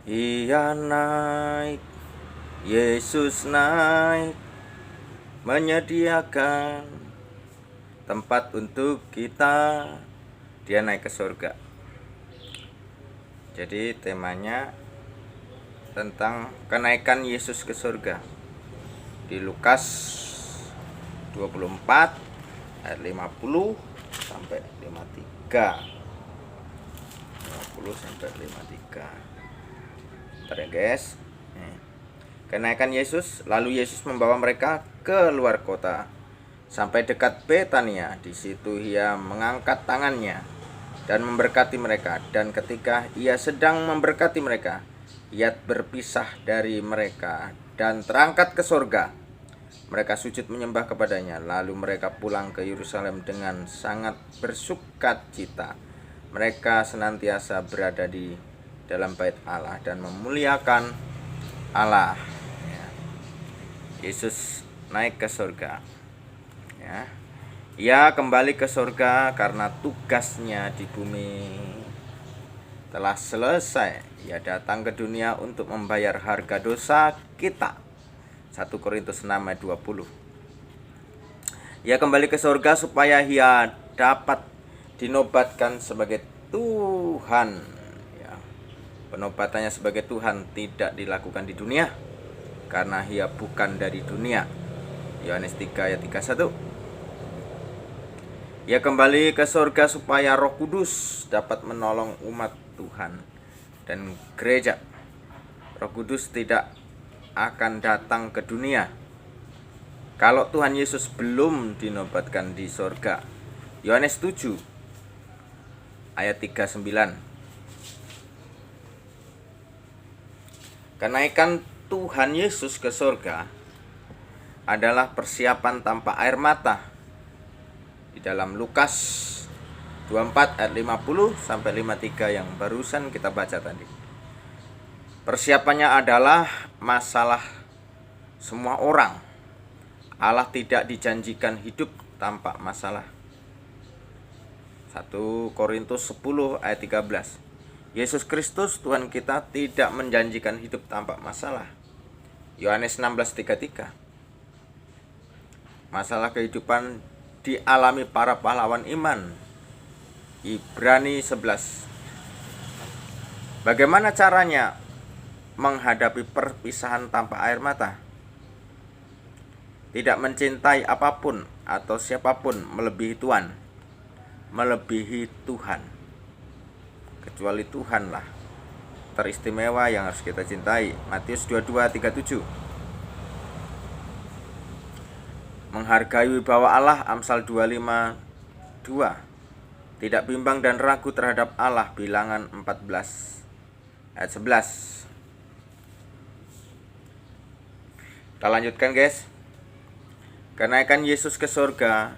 Ia naik, Yesus naik, menyediakan tempat untuk kita. Dia naik ke surga. Jadi temanya tentang kenaikan Yesus ke surga. Di Lukas 24 ayat 50 sampai 53. 50 sampai 53. Bentar ya guys. Kenaikan Yesus. Lalu Yesus membawa mereka ke luar kota sampai dekat Betania. Di situ ia mengangkat tangannya dan memberkati mereka. Dan ketika ia sedang memberkati mereka, ia berpisah dari mereka dan terangkat ke surga. Mereka sujud menyembah kepadanya. Lalu mereka pulang ke Yerusalem dengan sangat bersukacita. Mereka senantiasa berada di dalam bait Allah dan memuliakan Allah. Yesus naik ke surga. Ia kembali ke surga karena tugasnya di bumi telah selesai. Ia datang ke dunia untuk membayar harga dosa kita. 1 Korintus 6 ayat 20. Ia kembali ke surga supaya ia dapat dinobatkan sebagai Tuhan. Penobatannya sebagai Tuhan tidak dilakukan di dunia karena ia bukan dari dunia. Yohanes 3 ayat 31. Ia kembali ke surga supaya Roh Kudus dapat menolong umat Tuhan dan gereja. Roh Kudus tidak akan datang ke dunia kalau Tuhan Yesus belum dinobatkan di surga. Yohanes 7 ayat 39. Kenaikan Tuhan Yesus ke surga adalah persiapan tanpa air mata. Di dalam Lukas 24 ayat 50 sampai 53 yang barusan kita baca tadi. Persiapannya adalah masalah semua orang. Allah tidak dijanjikan hidup tanpa masalah. 1 Korintus 10 ayat 13. Yesus Kristus Tuhan kita tidak menjanjikan hidup tanpa masalah. Yohanes 16:33. Masalah kehidupan dialami para pahlawan iman. Ibrani 11. Bagaimana caranya menghadapi perpisahan tanpa air mata? Tidak mencintai apapun atau siapapun melebihi Tuhan. Melebihi Tuhan. Kecuali Tuhanlah teristimewa yang harus kita cintai. Matius 22:37. Menghargai wibawa Allah. Amsal 25:2. Tidak bimbang dan ragu terhadap Allah. Bilangan 14 ayat 11. Kita lanjutkan guys. Kenaikan Yesus ke surga,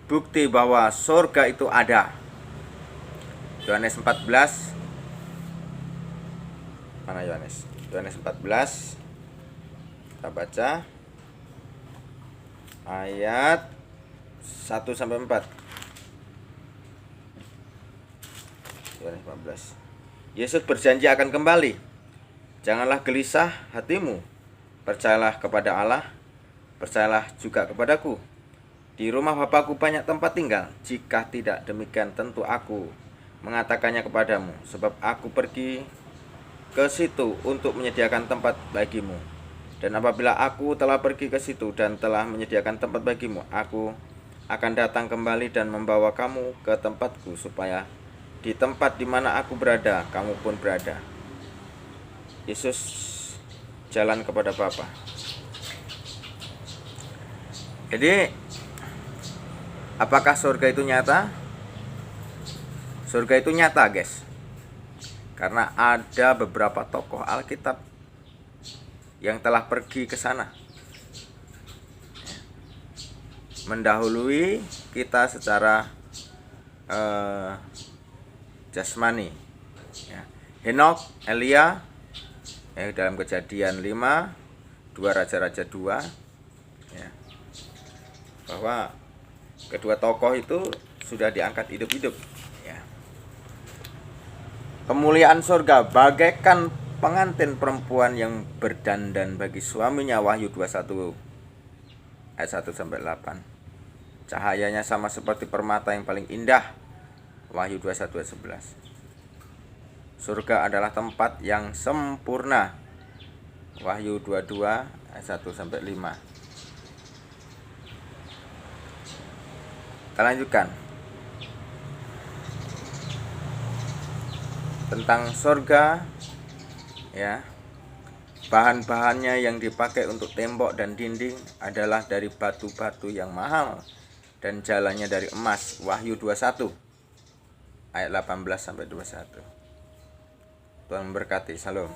bukti bahwa surga itu ada. Yohanes 14. Mana Yohanes? Yohanes 14. Kita baca ayat 1 sampai 4. Yohanes 14. Yesus berjanji akan kembali. Janganlah gelisah hatimu. Percayalah kepada Allah, percayalah juga kepadaku. Di rumah Bapakku banyak tempat tinggal. Jika tidak demikian, tentu aku mengatakannya kepadamu, sebab aku pergi ke situ untuk menyediakan tempat bagimu. Dan apabila aku telah pergi ke situ dan telah menyediakan tempat bagimu, aku akan datang kembali dan membawa kamu ke tempatku, supaya di tempat di mana aku berada, kamu pun berada. Yesus jalan kepada Bapa. Jadi, apakah surga itu nyata? Surga itu nyata guys, karena ada beberapa tokoh Alkitab yang telah pergi ke sana, mendahului kita secara jasmani. Henokh, Elia, dalam Kejadian 5, 2 Raja-Raja 2, bahwa kedua tokoh itu sudah diangkat hidup-hidup. Kemuliaan surga bagaikan pengantin perempuan yang berdandan bagi suaminya. Wahyu 21 ayat 1 sampai 8. Cahayanya sama seperti permata yang paling indah. Wahyu 21 ayat 11. Surga adalah tempat yang sempurna. Wahyu 22 ayat 1 sampai 5. Kita lanjutkan. Tentang surga, ya, bahan-bahannya yang dipakai untuk tembok dan dinding adalah dari batu-batu yang mahal dan jalannya dari emas. Wahyu 21 ayat 18 sampai 21. Tuhan memberkati. Salam.